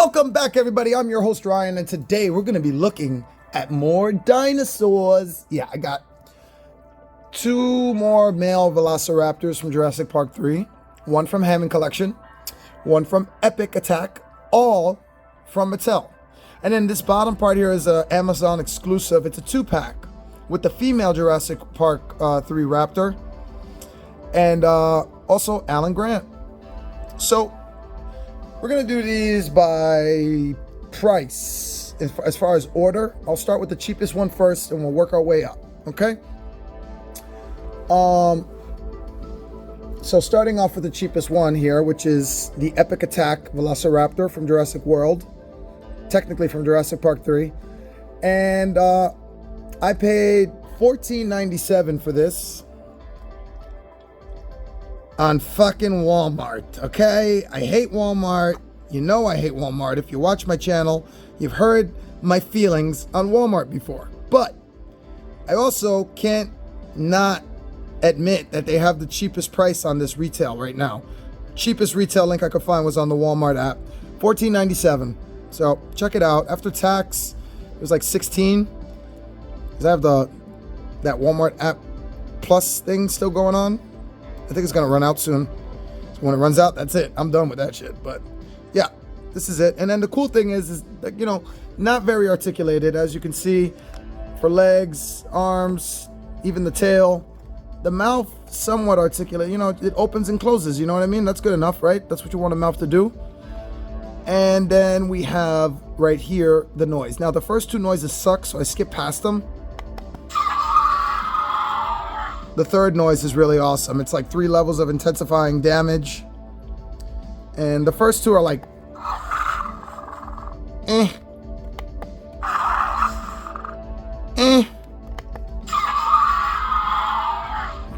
Welcome back, everybody. I'm your host, Ryan, and today we're going to be looking at more dinosaurs. Yeah, I got two more male velociraptors from Jurassic Park 3, one from Hammond Collection, one from Epic Attack, all from Mattel. And then this bottom part here is an Amazon exclusive. It's a 2-pack with the female Jurassic Park 3 Raptor and also Alan Grant. So we're going to do these by price. As far as order, I'll start with the cheapest one first and we'll work our way up, okay? So starting off with the cheapest one here, which is the Epic Attack Velociraptor from Jurassic World, technically from Jurassic Park 3. And I paid $14.97 for this on fucking Walmart, okay? I hate Walmart. You know I hate Walmart. If you watch my channel, you've heard my feelings on Walmart before. But I also can't not admit that they have the cheapest price on this retail right now. Cheapest retail link I could find was on the Walmart app. $14.97. So check it out. After tax, it was like $16. Because I have that Walmart app plus thing still going on. I think it's going to run out soon. So when it runs out, that's it. I'm done with that shit. But yeah, this is it. And then the cool thing is that, you know, not very articulated, as you can see, for legs, arms, even the tail. The mouth, somewhat articulate. You know, it opens and closes. You know what I mean? That's good enough, right? That's what you want a mouth to do. And then we have right here the noise. Now, the first two noises suck, so I skip past them. The third noise is really awesome. It's like 3 levels of intensifying damage. And the first two are like,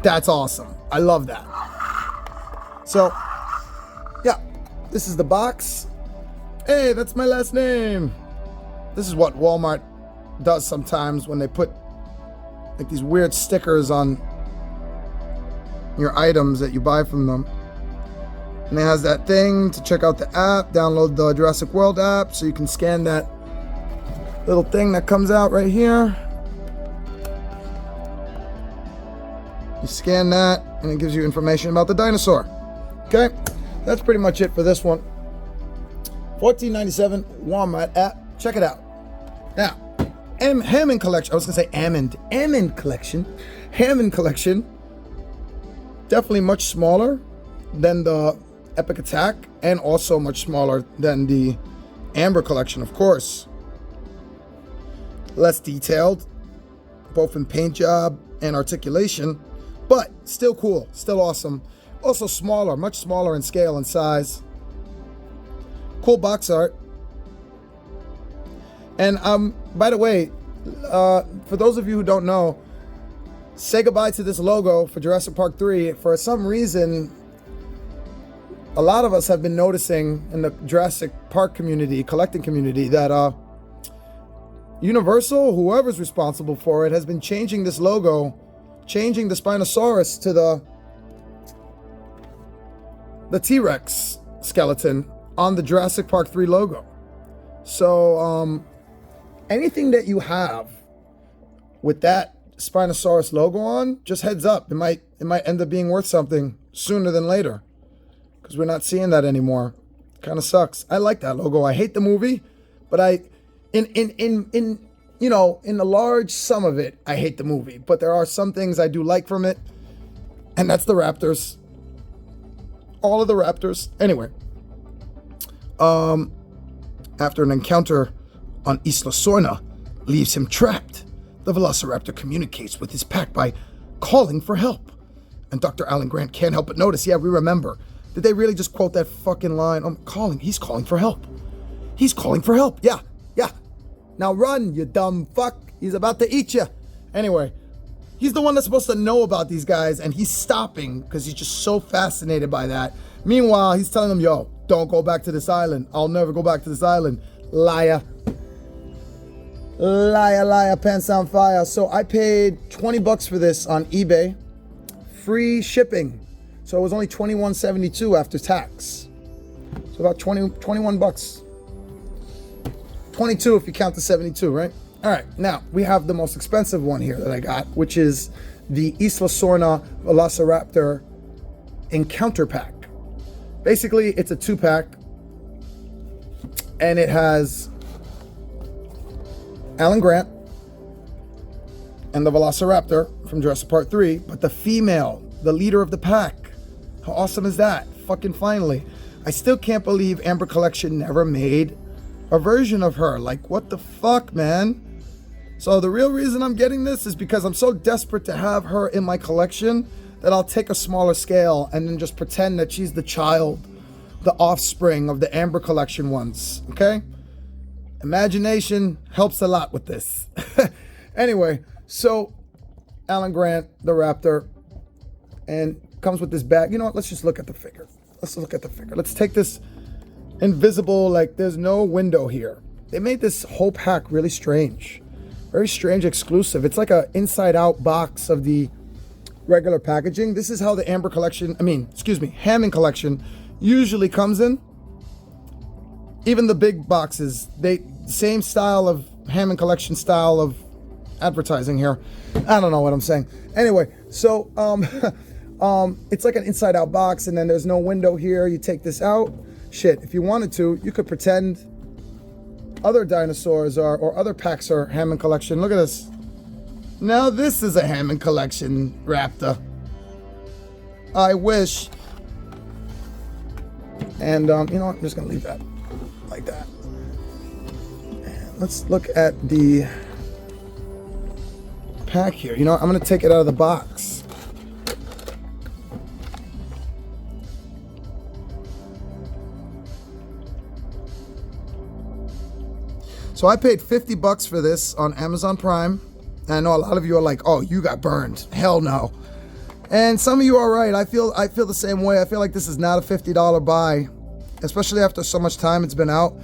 That's awesome. I love that. So, yeah, this is the box. Hey, that's my last name. This is what Walmart does sometimes when they put like these weird stickers on your items that you buy from them. And it has that thing to check out the app, download the Jurassic World app so you can scan that little thing that comes out right here. You scan that and it gives you information about the dinosaur. Okay, that's pretty much it for this one. $14.97 Walmart app. Check it out. Now, Hammond Collection. I was gonna say Hammond Collection. Hammond Collection. Definitely much smaller than the Epic Attack, and also much smaller than the Amber Collection, of course. Less detailed, both in paint job and articulation, but still cool, still awesome. Also smaller, much smaller in scale and size. Cool box art. And by the way, for those of you who don't know, say goodbye to this logo for Jurassic Park 3. For some reason, a lot of us have been noticing in the Jurassic Park community, collecting community, that Universal, whoever's responsible for it, has been changing this logo, changing the Spinosaurus to the T-Rex skeleton on the Jurassic Park 3 logo. So anything that you have with that Spinosaurus logo on, just heads up, it might end up being worth something sooner than later, because we're not seeing that anymore. Kind of sucks. I like that logo. I hate the movie, but in you know, in the large sum of it, I hate the movie. But there are some things I do like from it, and that's the Raptors. All of the Raptors. Anyway, after an encounter on Isla SORNA leaves him trapped, the Velociraptor communicates with his pack by calling for help. And Dr. Alan Grant can't help but notice, yeah, we remember. Did they really just quote that fucking line? He's calling for help. He's calling for help. Yeah. Now run, you dumb fuck. He's about to eat you. Anyway, he's the one that's supposed to know about these guys, and he's stopping because he's just so fascinated by that. Meanwhile, he's telling them, yo, don't go back to this island. I'll never go back to this island. Liar. Liar, pants on fire. So I paid $20 for this on eBay. Free shipping. So it was only $21.72 after tax. So about 21 bucks. 22 if you count the 72, right? All right, now we have the most expensive one here that I got, which is the ISLA SORNA VELOCIRAPTOR Encounter Pack. Basically, it's a 2-pack, and it has Alan Grant and the Velociraptor from Jurassic Park 3, but the female, the leader of the pack. How awesome is that? Fucking finally. I still can't believe Amber Collection never made a version of her. Like, what the fuck, man? So the real reason I'm getting this is because I'm so desperate to have her in my collection that I'll take a smaller scale and then just pretend that she's the child, the offspring of the Amber Collection ones, okay? Imagination helps a lot with this. Anyway, so Alan Grant, the Raptor, and comes with this bag. You know what? Let's just look at the figure. Let's look at the figure. Let's take this invisible, like there's no window here. They made this whole pack really strange. Very strange exclusive. It's like a inside out box of the regular packaging. This is how the Amber Collection, Hammond Collection usually comes in. Even the big boxes, same style of Hammond Collection style of advertising here. I don't know what I'm saying. Anyway, so it's like an inside out box, and then there's no window here. You take this out. Shit, if you wanted to, you could pretend other dinosaurs or other packs are Hammond Collection. Look at this. Now this is a Hammond Collection Raptor. I wish. And you know what? I'm just gonna leave that like that. And let's look at the pack here. You know what? I'm gonna take it out of the box. So I paid $50 for this on Amazon Prime. And I know a lot of you are like, oh, you got burned. Hell no. And some of you are right. I feel the same way. I feel like this is not a $50 buy, especially after so much time it's been out.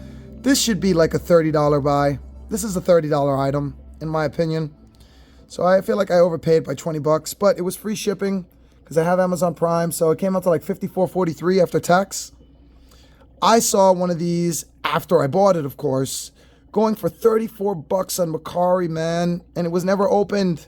This should be like a $30 buy. This is a $30 item, in my opinion. So I feel like I overpaid by $20, but it was free shipping because I have Amazon Prime. So it came out to like $54.43 after tax. I saw one of these after I bought it, of course, going for $34 on Mercari, man, and it was never opened.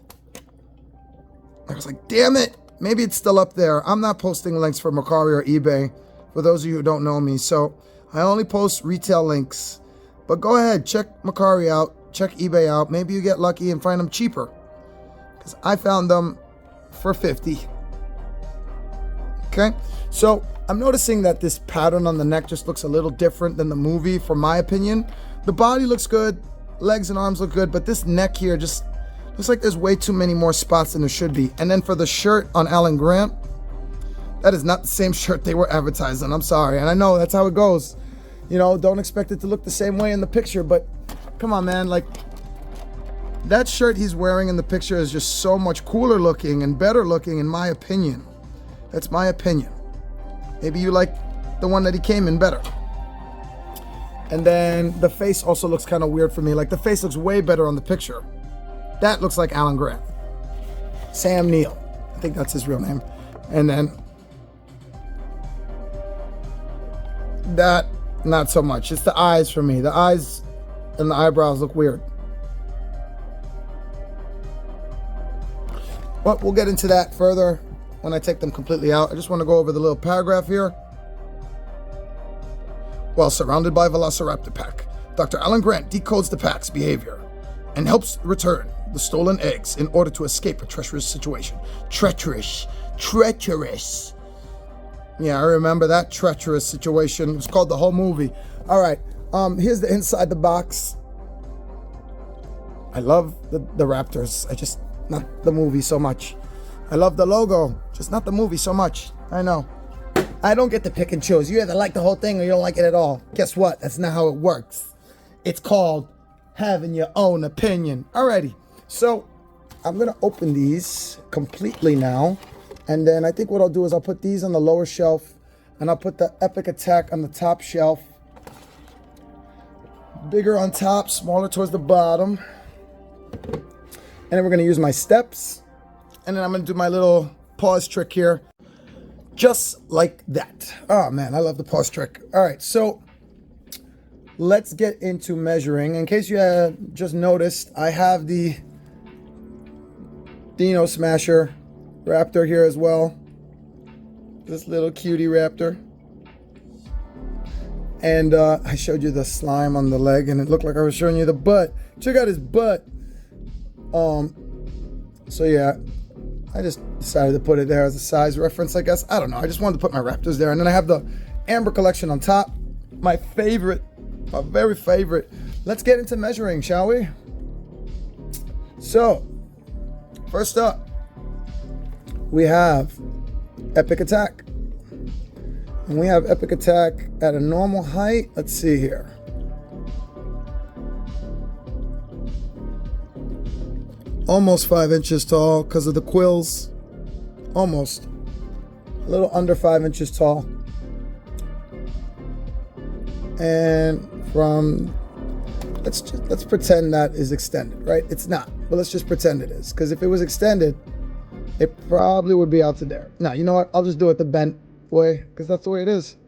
I was like, damn it. Maybe it's still up there. I'm not posting links for Mercari or eBay, for those of you who don't know me. So I only post retail links. But go ahead, check Mercari out, check eBay out. Maybe you get lucky and find them cheaper, because I found them for $50. Okay, so I'm noticing that this pattern on the neck just looks a little different than the movie, for my opinion. The body looks good, legs and arms look good, but this neck here just looks like there's way too many more spots than there should be. And then for the shirt on Alan Grant, that is not the same shirt they were advertising. I'm sorry, and I know that's how it goes. You know, don't expect it to look the same way in the picture, but come on, man, like that shirt he's wearing in the picture is just so much cooler looking and better looking, in my opinion. That's my opinion. Maybe you like the one that he came in better. And then the face also looks kind of weird for me. Like the face looks way better on the picture. That looks like Alan Grant. Sam Neill. I think that's his real name. And then that, not so much. It's the eyes for me. The eyes and the eyebrows look weird. But we'll get into that further when I take them completely out. I just want to go over the little paragraph here. While surrounded by Velociraptor pack, Dr. Alan Grant decodes the pack's behavior and helps return the stolen eggs in order to escape a treacherous situation. Treacherous. Yeah, I remember that treacherous situation. It was called the whole movie. All right, here's the inside the box. I love the Raptors. Not the movie so much. I love the logo, just not the movie so much. I know. I don't get to pick and choose. You either like the whole thing or you don't like it at all. Guess what? That's not how it works. It's called having your own opinion. Alrighty. So I'm going to open these completely now. And then I think what I'll do is I'll put these on the lower shelf. And I'll put the Epic Attack on the top shelf. Bigger on top, smaller towards the bottom. And then we're going to use my steps. And then I'm going to do my little pause trick here. Just like that. Oh man, I love the pause trick. All right, so let's get into measuring. In case you had just noticed, I have the Dino Smasher Raptor here as well. This little cutie raptor. And I showed you the slime on the leg, and it looked like I was showing you the butt. Check out his butt. So yeah, I just decided to put it there as a size reference, I guess. I don't know. I just wanted to put my raptors there. And then I have the Amber collection on top. My favorite, my very favorite. Let's get into measuring, shall we? So, first up, we have Epic Attack. And we have Epic Attack at a normal height. Let's see here. Almost 5 inches tall because of the quills. Almost. A little under 5 inches tall. And from, let's pretend that is extended, right? It's not, but let's just pretend it is. Because if it was extended, it probably would be out to there. Now, you know what? I'll just do it the bent way, because that's the way it is.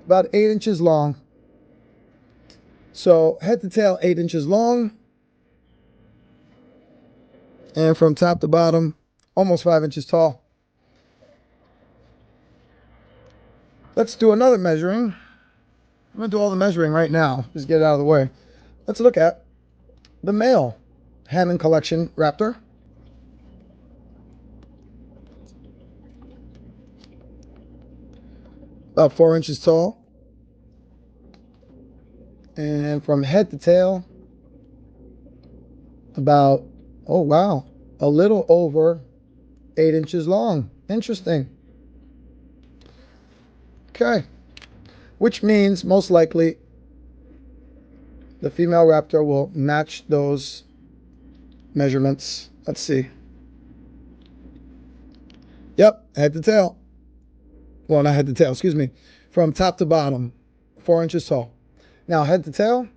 About 8 inches long. So head to tail, 8 inches long. And from top to bottom, almost 5 inches tall. Let's do another measuring. I'm going to do all the measuring right now. Just get it out of the way. Let's look at the male Hammond collection Raptor. About 4 inches tall. And from head to tail, about, oh wow, a little over 8 inches long. Interesting. Okay. Which means most likely the female raptor will match those measurements. Let's see. Yep, head to tail. Well, not head to tail, excuse me. From top to bottom, 4 inches tall. Now, head to tail.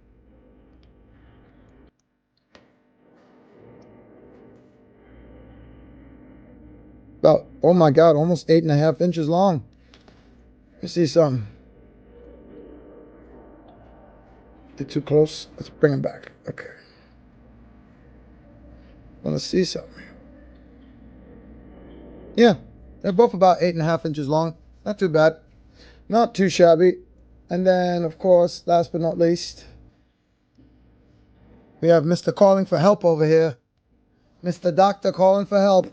About, oh my God, almost 8.5 inches long. Let me see something. They're too close. Let's bring them back. Okay. Want to see something. Yeah, they're both about 8.5 inches long. Not too bad. Not too shabby. And then, of course, last but not least, we have Mr. Calling for help over here. Mr. Doctor calling for help.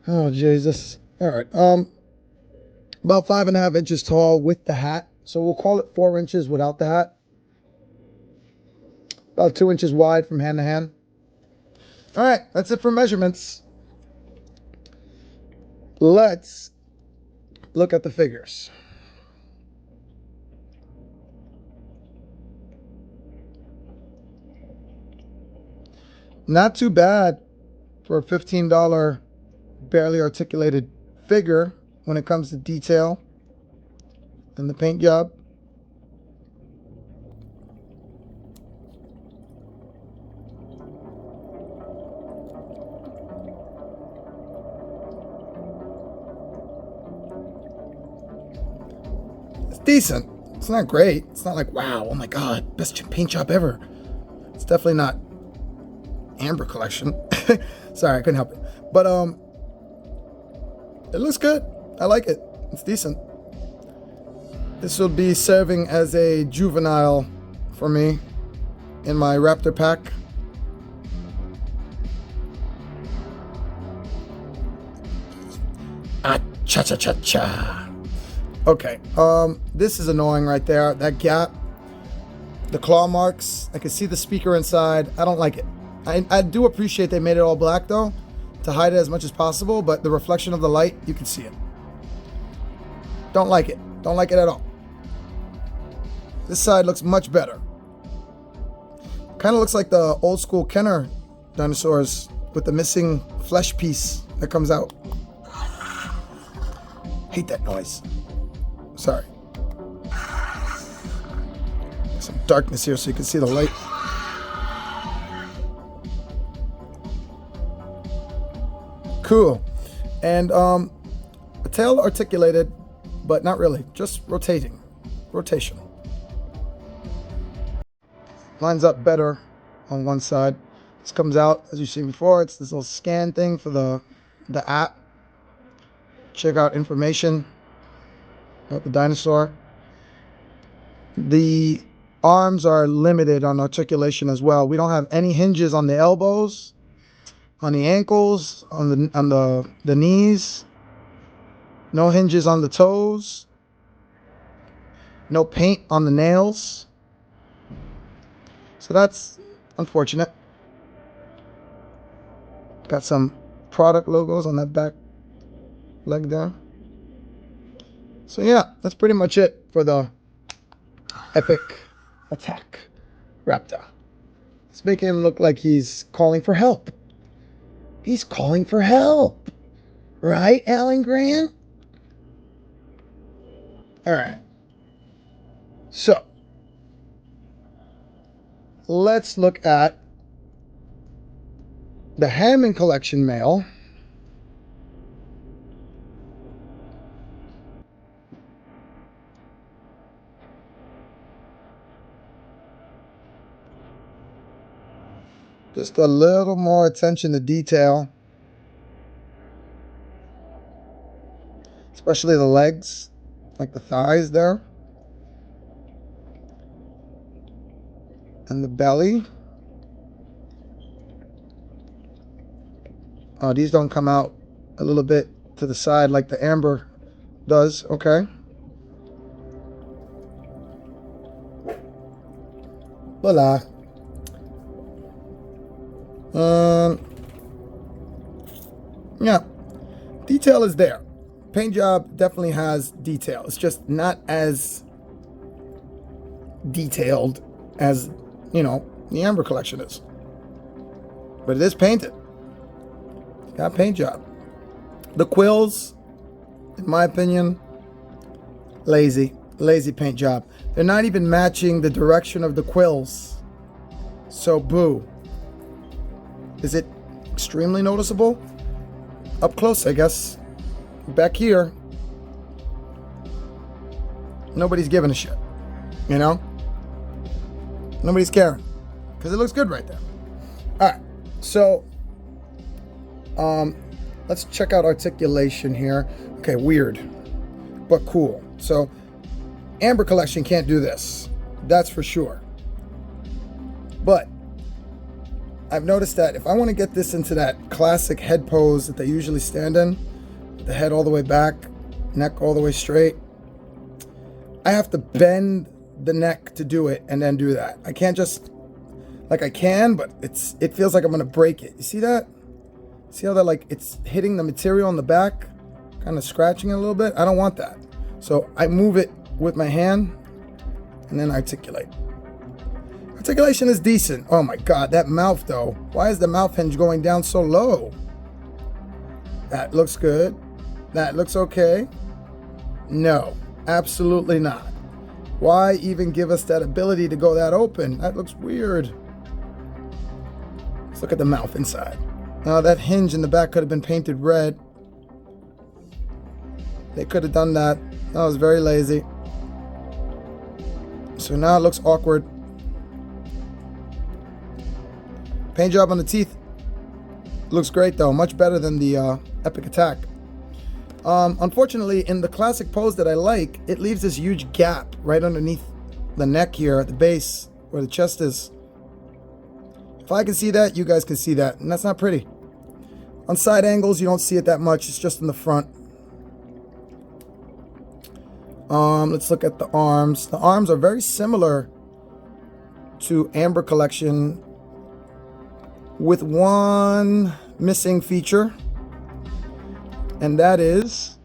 Oh, Jesus. All right. About 5.5 inches tall with the hat. So we'll call it 4 inches without the hat. About 2 inches wide from hand to hand. All right, that's it for measurements. Let's look at the figures. Not too bad for a $15 barely articulated figure when it comes to detail and the paint job. It's decent. It's not great. It's not like, wow, oh my God, best paint job ever. It's definitely not Amber collection. Sorry, I couldn't help it. But it looks good. I like it. It's decent. This will be serving as a juvenile for me in my Raptor pack. Ah, cha-cha-cha-cha. Okay, this is annoying right there. That gap, the claw marks. I can see the speaker inside. I don't like it. I do appreciate they made it all black though, to hide it as much as possible, but the reflection of the light, you can see it. Don't like it. Don't like it at all. This side looks much better. Kind of looks like the old school Kenner dinosaurs with the missing flesh piece that comes out. Hate that noise. Sorry. Some darkness here so you can see the light. Cool. And the tail articulated, but not really, just rotating. Rotation. lines up better on one side. This comes out, as you've seen before, it's this little scan thing for the app. Check out information about the dinosaur. The arms are limited on articulation as well. We don't have any hinges on the elbows, on the ankles, on the knees. No hinges on the toes. No paint on the nails. So that's unfortunate. Got some product logos on that back leg there. So yeah, that's pretty much it for the Epic Attack Raptor. Let's make him look like he's calling for help. He's calling for help. Right, Alan Grant? Alright. So, let's look at the Hammond collection male. Just a little more attention to detail. Especially the legs, like the thighs there. And the belly. Oh, these don't come out a little bit to the side like the amber does. Okay. Voila. Yeah, detail is there. Paint job definitely has detail. It's just not as detailed as, you know, the Amber collection is. But it is painted. It's got paint job. The quills, in my opinion, lazy paint job. They're not even matching the direction of the quills. So boo. Is it extremely noticeable? Up close, I guess. Back here, nobody's giving a shit. You know? Nobody's caring. Because it looks good right there. Alright, so let's check out articulation here. Okay, weird, but cool. So Amber collection can't do this. That's for sure. But I've noticed that if I want to get this into that classic head pose that they usually stand in, the head all the way back, neck all the way straight, I have to bend the neck to do it and then do that. I can't just, like I can, but it feels like I'm gonna break it. You see that? See how that, like, it's hitting the material on the back, kind of scratching it a little bit? I don't want that. So I move it with my hand and then articulate. Articulation is decent. Oh my God, that mouth though. Why is the mouth hinge going down so low? That looks good. That looks okay. No, absolutely not. Why even give us that ability to go that open? That looks weird. Let's look at the mouth inside. Now that hinge in the back could have been painted red. They could have done that. That was very lazy. So now it looks awkward. Paint job on the teeth looks great though, much better than the Epic Attack. Unfortunately, in the classic pose that I like, it leaves this huge gap right underneath the neck here at the base where the chest is. If I can see that, you guys can see that, and that's not pretty. On side angles, you don't see it that much. It's just in the front. Let's look at the arms. The arms are very similar to Amber collection, with one missing feature, and that is,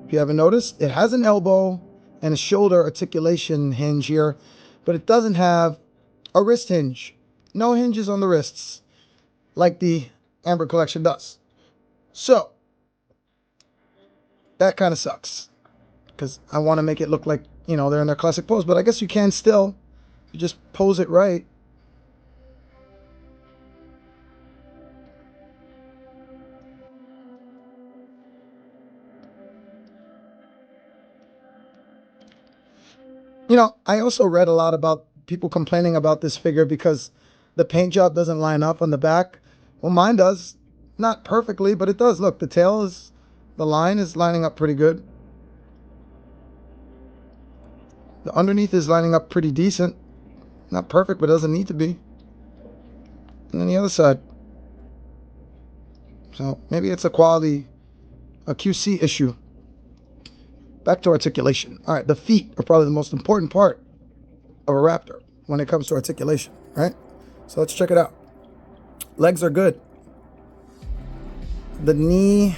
if you haven't noticed, it has an elbow and a shoulder articulation hinge here, but it doesn't have a wrist hinge. No hinges on the wrists like the Amber collection does. So that kind of sucks, because I want to make it look like, you know, they're in their classic pose, but I guess you can still. You just pose it right. You know, I also read a lot about people complaining about this figure because the paint job doesn't line up on the back. Well, mine does. Not perfectly, but it does. Look, the line is lining up pretty good. The underneath is lining up pretty decent. Not perfect, but it doesn't need to be. And then the other side. So maybe it's a QC issue. Back to articulation. All right, the feet are probably the most important part of a raptor when it comes to articulation, right? So let's check it out. Legs are good. The knee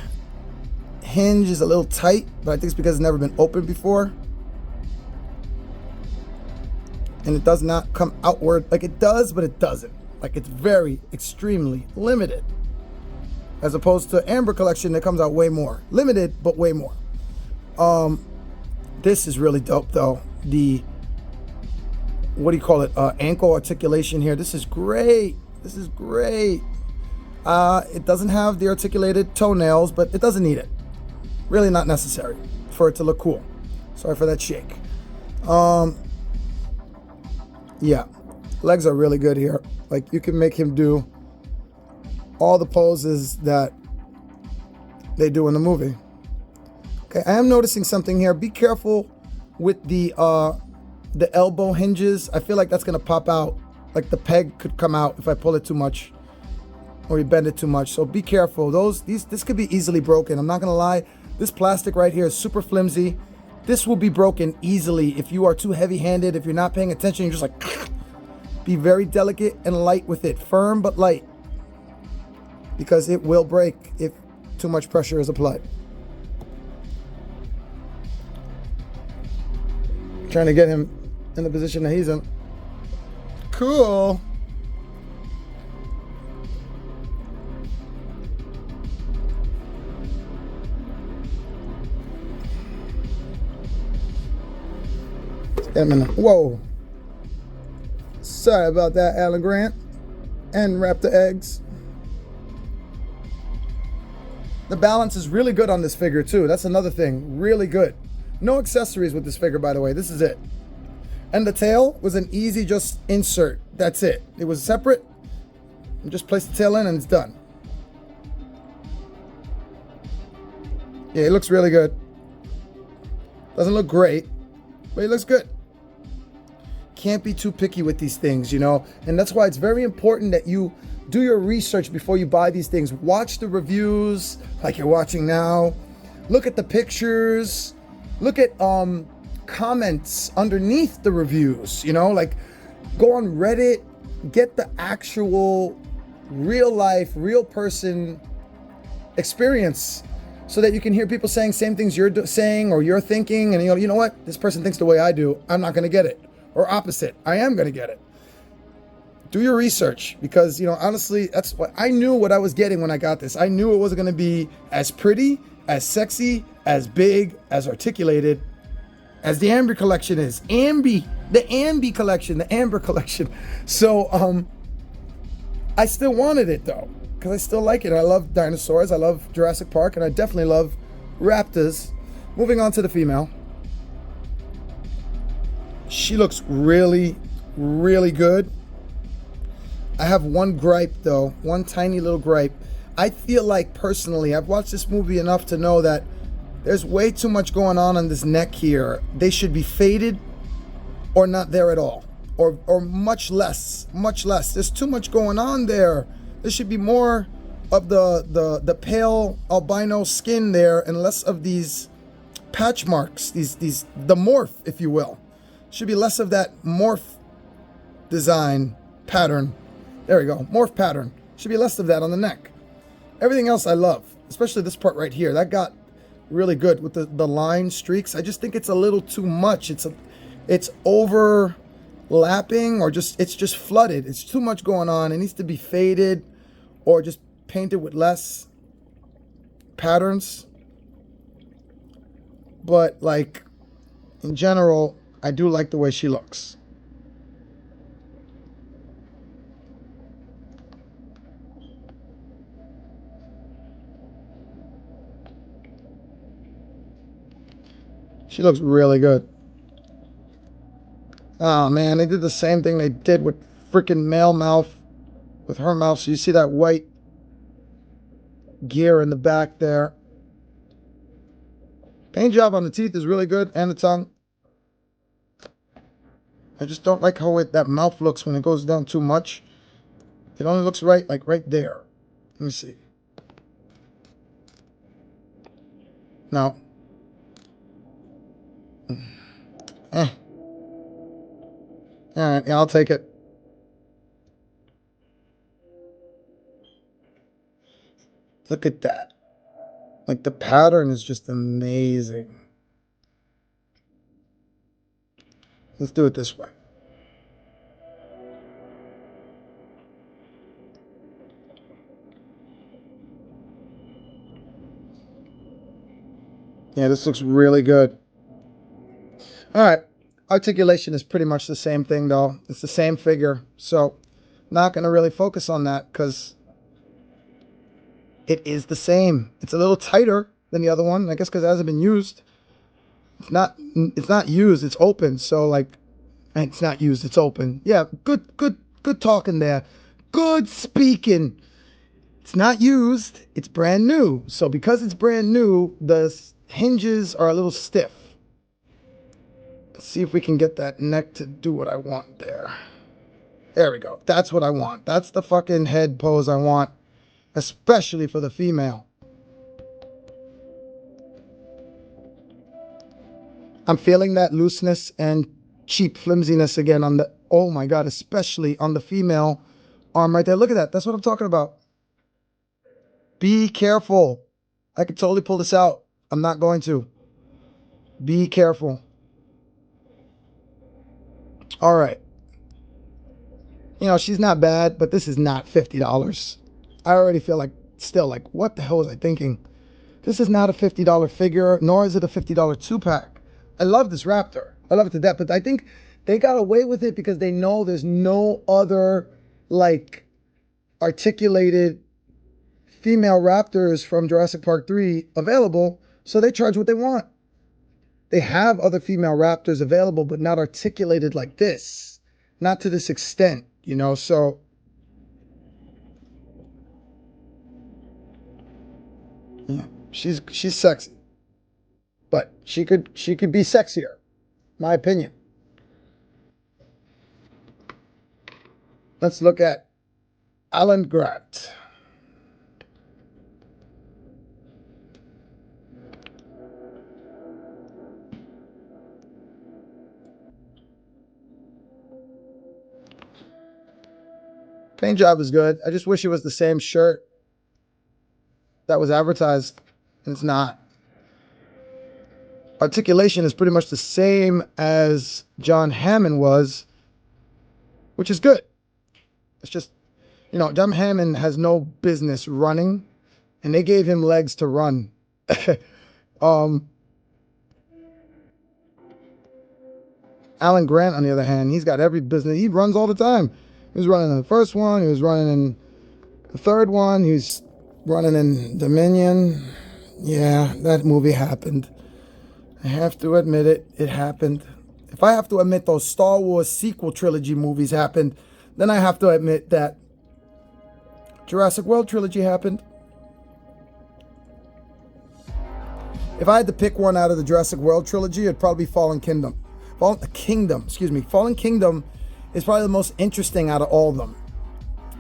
hinge is a little tight, but I think it's because it's never been opened before. And it does not come outward. Like it does, but it doesn't. Like it's very, extremely limited. As opposed to Amber Collection that comes out way more. Limited, but way more. This is really dope though. The, what do you call it? Ankle articulation here. This is great. This is great. It doesn't have the articulated toenails, but it doesn't need it. Really not necessary for it to look cool. Sorry for that shake. Yeah, legs are really good here. Like you can make him do all the poses that they do in the movie. Okay, I am noticing something here. Be careful with the elbow hinges. I feel like that's gonna pop out. Like the peg could come out if I pull it too much or you bend it too much. So be careful. This could be easily broken. I'm not gonna lie. This plastic right here is super flimsy. This will be broken easily if you are too heavy-handed, if you're not paying attention, you're just like, be very delicate and light with it. Firm but light. Because it will break if too much pressure is applied. Trying to get him in the position that he's in. Cool. Get him in there. Whoa. Sorry about that, Alan Grant. And Raptor Eggs. The balance is really good on this figure too. That's another thing. Really good. No accessories with this figure, by the way. This is it. And the tail was an easy just insert. That's it. It was separate. You just place the tail in and it's done. Yeah, it looks really good. Doesn't look great, but it looks good. Can't be too picky with these things, you know? And that's why it's very important that you do your research before you buy these things. Watch the reviews like you're watching now. Look at the pictures. Look at comments underneath the reviews, you know? Like go on Reddit, get the actual real life, real person experience so that you can hear people saying same things you're saying or you're thinking, and you know what? This person thinks the way I do. I'm not gonna get it. Or opposite, I am gonna get it. Do your research, because you know, honestly, that's what I knew what I was getting when I got this. I knew it wasn't gonna be as pretty, as sexy, as big, as articulated as the Amber collection is. The Ambi collection, the Amber collection. So I still wanted it though, because I still like it. I love dinosaurs, I love Jurassic Park, and I definitely love raptors. Moving on to the female. She looks really, really good. I have one gripe though, one tiny little gripe. I feel like personally, I've watched this movie enough to know that there's way too much going on this neck here. They should be faded or not there at all, or much less. There's too much going on there. There should be more of the pale albino skin there and less of these patch marks, the morph, if you will. Should be less of that morph design pattern. There we go, morph pattern. Should be less of that on the neck. Everything else I love, especially this part right here. That got really good with the line streaks. I just think it's a little too much. It's overlapping, or it's just flooded. It's too much going on. It needs to be faded or just painted with less patterns. But like in general, I do like the way she looks. She looks really good. Oh man, they did the same thing they did with freaking male mouth, with her mouth. So you see that white gear in the back there. Paint job on the teeth is really good, and the tongue. I just don't like how that mouth looks when it goes down too much. It only looks right, like right there. Let me see. Now, Alright, yeah, I'll take it. Look at that. Like, the pattern is just amazing. Let's do it this way. Yeah, this looks really good. Alright, articulation is pretty much the same thing though. It's the same figure, so not going to really focus on that because it is the same. It's a little tighter than the other one, I guess because it hasn't been used. It's not used, it's open, so like, it's not used, it's open. Yeah, good talking there. Good speaking. It's not used, it's brand new. So because it's brand new, the hinges are a little stiff. Let's see if we can get that neck to do what I want there. There we go. That's what I want. That's the fucking head pose I want, especially for the female. I'm feeling that looseness and cheap flimsiness again on the, oh my God, especially on the female arm right there. Look at that. That's what I'm talking about. Be careful. I could totally pull this out. I'm not going to. Be careful. All right. You know, she's not bad, but this is not $50. I already feel like, still like, what the hell was I thinking? This is not a $50 figure, nor is it a $50 two-pack. I love this Raptor. I love it to death, but I think they got away with it because they know there's no other, like, articulated female Raptors from Jurassic Park 3 available, so they charge what they want. They have other female Raptors available, but not articulated like this. Not to this extent, you know, so. Yeah, she's sexy. But she could be sexier, my opinion. Let's look at Alan Grant. Paint job is good. I just wish it was the same shirt that was advertised, and it's not. Articulation is pretty much the same as John Hammond was, which is good. It's just, you know, John Hammond has no business running, and they gave him legs to run. Alan Grant, on the other hand, he's got every business. He runs all the time. He was running in the first one. He was running in the third one. He's running in Dominion. Yeah, that movie happened. I have to admit it. It happened. If I have to admit those Star Wars sequel trilogy movies happened, then I have to admit that Jurassic World trilogy happened. If I had to pick one out of the Jurassic World trilogy, it'd probably be Fallen Kingdom. Fallen Kingdom is probably the most interesting out of all of them.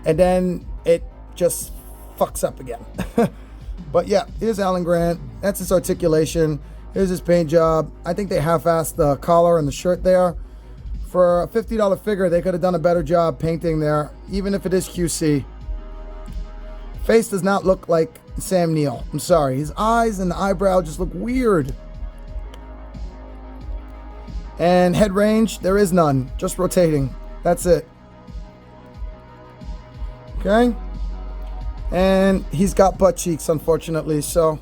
And then it just fucks up again. But yeah, here's Alan Grant. That's his articulation. Here's his paint job. I think they half-assed the collar and the shirt there. For a $50 figure, they could have done a better job painting there, even if it is QC. Face does not look like Sam Neill. I'm sorry. His eyes and the eyebrow just look weird. And head range, there is none. Just rotating. That's it. Okay? And he's got butt cheeks, unfortunately, so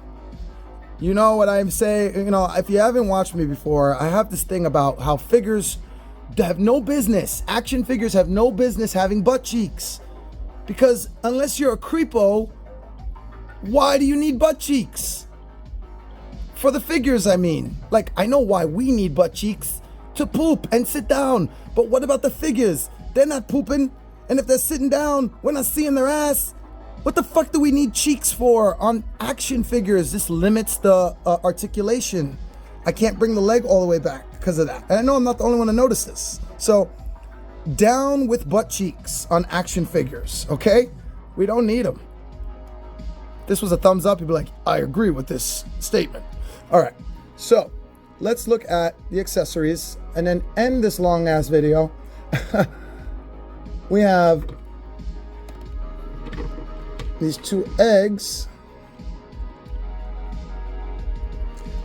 you know what I'm saying. You know, if you haven't watched me before, I have this thing about how figures have no business. Action figures have no business having butt cheeks. Because unless you're a creepo, why do you need butt cheeks? For the figures, I mean. Like, I know why we need butt cheeks to poop and sit down. But what about the figures? They're not pooping. And if they're sitting down, we're not seeing their ass. What the fuck do we need cheeks for on action figures? This limits the articulation. I can't bring the leg all the way back because of that. And I know I'm not the only one to notice this. So down with butt cheeks on action figures, okay? We don't need them. If this was a thumbs up, you'd be like, I agree with this statement. All right, so let's look at the accessories and then end this long ass video. We have these two eggs,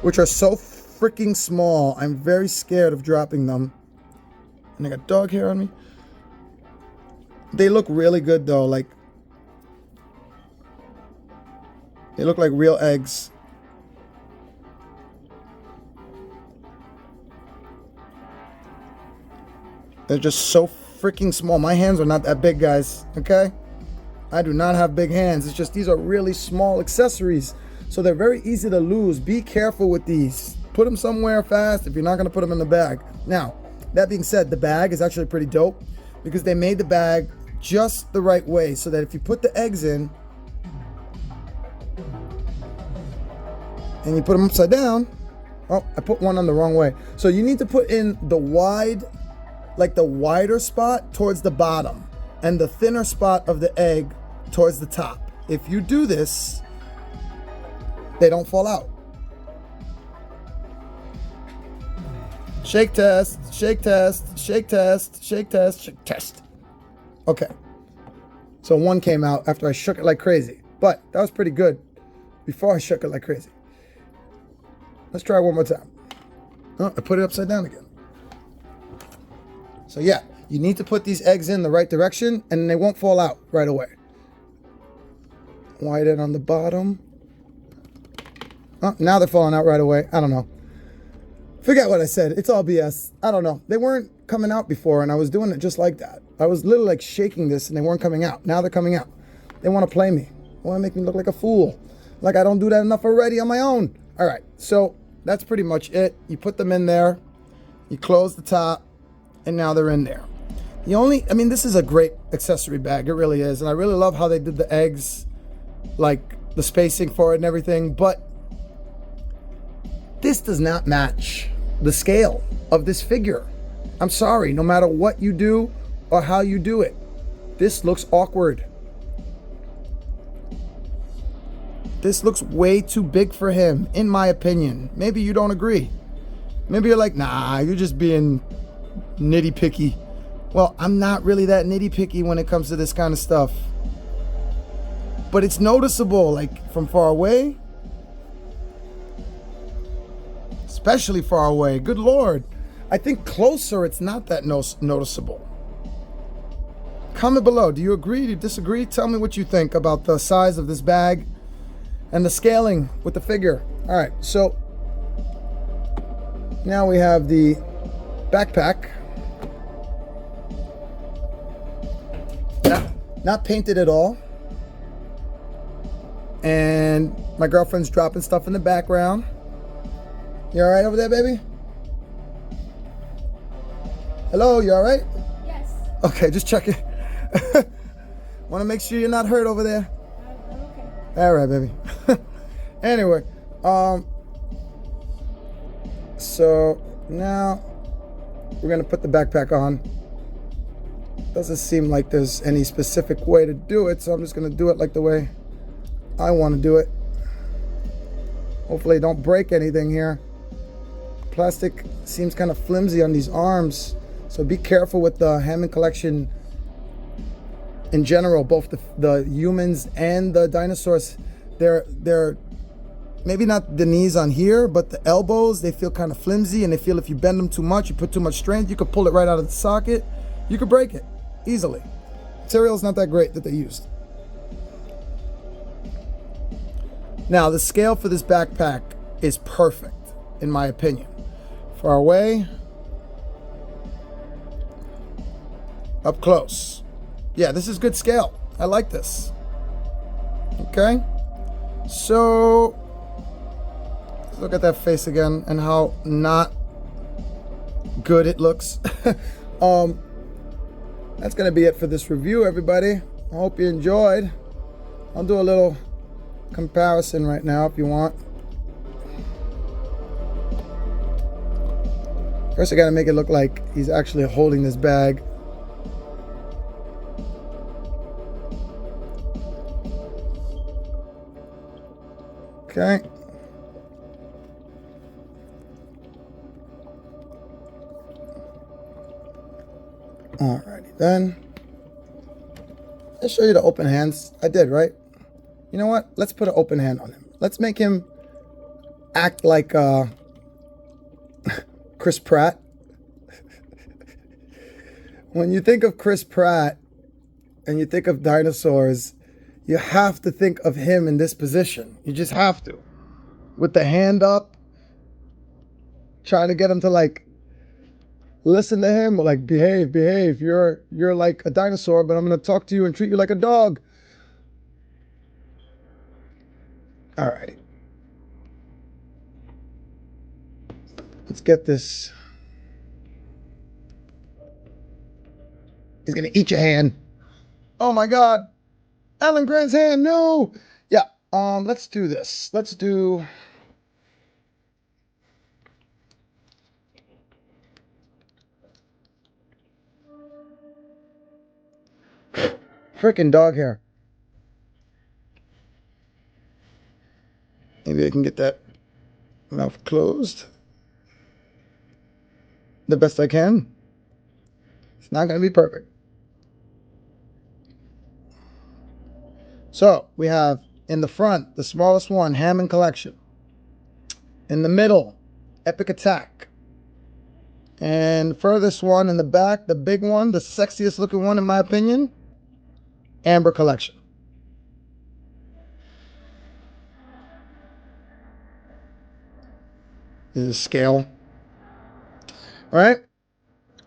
which are so freaking small. I'm very scared of dropping them. And I got dog hair on me. They look really good though. Like, they look like real eggs. They're just so freaking small. My hands are not that big, guys, okay? I do not have big hands. It's just these are really small accessories. So they're very easy to lose. Be careful with these. Put them somewhere fast if you're not going to put them in the bag. Now, that being said, the bag is actually pretty dope because they made the bag just the right way so that if you put the eggs in and you put them upside down, oh, I put one on the wrong way. So you need to put in the wide, like the wider spot towards the bottom and the thinner spot of the egg towards the top. If you do this, they don't fall out. Shake test, shake test, shake test, shake test, shake test. Okay. So one came out after I shook it like crazy, but that was pretty good before I shook it like crazy. Let's try one more time. Oh, I put it upside down again. So yeah, you need to put these eggs in the right direction and they won't fall out right away. Widen on the bottom. Oh, now they're falling out right away. I don't know. Forget what I said. It's all BS. I don't know. They weren't coming out before and I was doing it just like that. I was literally like shaking this and they weren't coming out. Now they're coming out. They want to play me. They want to make me look like a fool. Like I don't do that enough already on my own. All right. So that's pretty much it. You put them in there. You close the top. And now they're in there. This is a great accessory bag. It really is. And I really love how they did the eggs, like the spacing for it and everything. But this does not match the scale of this figure. I'm sorry, no matter what you do or how you do it, this looks awkward. This looks way too big for him, in my opinion. Maybe you don't agree. Maybe you're like, nah, you're just being nitty picky. Well, I'm not really that nitty picky when it comes to this kind of stuff. But it's noticeable, like from far away. Especially far away. Good Lord. I think closer it's not that noticeable. Comment below. Do you agree? Do you disagree? Tell me what you think about the size of this bag and the scaling with the figure. All right, so now we have the backpack. Not painted at all. And my girlfriend's dropping stuff in the background. You all right over there, baby? Hello, you all right? Yes. Okay, just checking. Want to make sure you're not hurt over there. I'm okay. All right, baby. Anyway, so now we're gonna put the backpack on. Doesn't seem like there's any specific way to do it, so I'm just gonna do it like the way I want to do it. Hopefully, don't break anything here. Plastic seems kind of flimsy on these arms, so be careful with the Hammond collection in general. Both the humans and the dinosaurs, they're maybe not the knees on here, but the elbows, they feel kind of flimsy, and they feel if you bend them too much, you put too much strength, you could pull it right out of the socket. You could break it easily. Material's not that great that they used. Now, the scale for this backpack is perfect, in my opinion. Far away, up close. Yeah, this is good scale. I like this. Okay, so let's look at that face again and how not good it looks. That's gonna be it for this review, everybody. I hope you enjoyed. I'll do a little comparison right now if you want. First I gotta make it look like he's actually holding this bag. Okay. Alrighty then. I'll show you the open hands. I did, right? You know what? Let's put an open hand on him. Let's make him act like Chris Pratt. When you think of Chris Pratt and you think of dinosaurs, you have to think of him in this position. You just have to. With the hand up, trying to get him to like listen to him, like behave. You're like a dinosaur, but I'm gonna talk to you and treat you like a dog. Alrighty. Let's get this. He's gonna eat your hand. Oh my God. Alan Grant's hand, no. Yeah, let's do this. Let's do. Freaking dog hair. Maybe I can get that mouth closed the best I can. It's not going to be perfect. So we have in the front, the smallest one, Hammond Collection. In the middle, Epic Attack. And furthest one in the back, the big one, the sexiest looking one in my opinion, Amber Collection. This is scale. All right?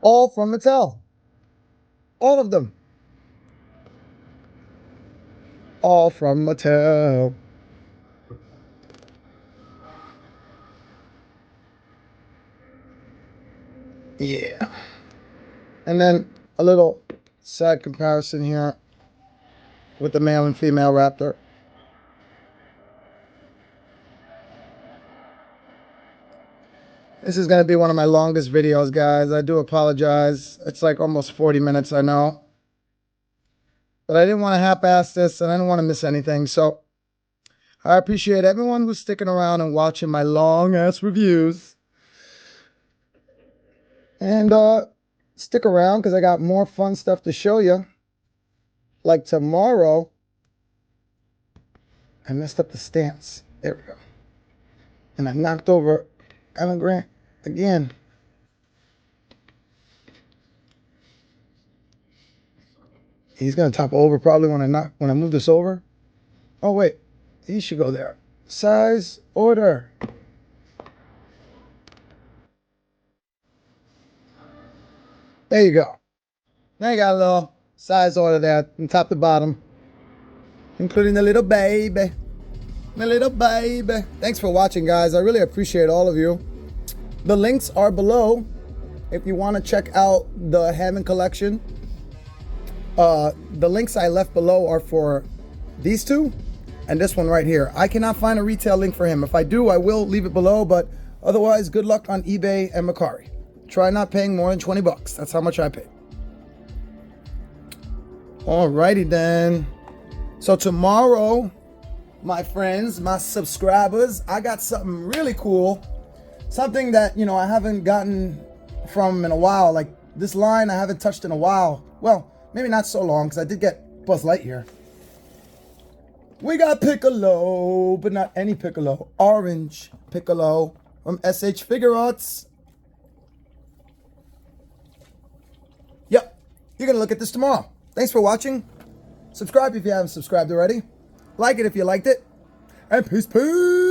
All from Mattel. All of them. All from Mattel. Yeah. And then a little sad comparison here with the male and female raptor. This is going to be one of my longest videos, guys. I do apologize. It's like almost 40 minutes, I know. But I didn't want to half-ass this, and I didn't want to miss anything. So I appreciate everyone who's sticking around and watching my long-ass reviews. And stick around, because I got more fun stuff to show you. Like tomorrow, I messed up the stance. There we go. And I knocked over Alan Grant again. He's gonna topple over probably when I move this over. Oh wait, he should go there. Size order. There you go. Now you got a little size order there from top to bottom, including the little baby. The little baby. Thanks for watching, guys. I really appreciate all of you. The links are below if you want to check out the Hammond Collection. The links I left below are for these two and this one right here. I cannot find a retail link for him. If I do, I will leave it below, but otherwise, good luck on eBay and Mercari. Try not paying more than 20 bucks. That's how much I paid. Alrighty then. So tomorrow, my friends, my subscribers, I got something really cool. Something that, you know, I haven't gotten from in a while. Like this line I haven't touched in a while. Well, maybe not so long, because I did get Buzz Lightyear. We got Piccolo, but not any Piccolo. Orange Piccolo from SH Figure Arts. Yep, you're going to look at this tomorrow. Thanks for watching. Subscribe if you haven't subscribed already. Like it if you liked it. And peace, peace.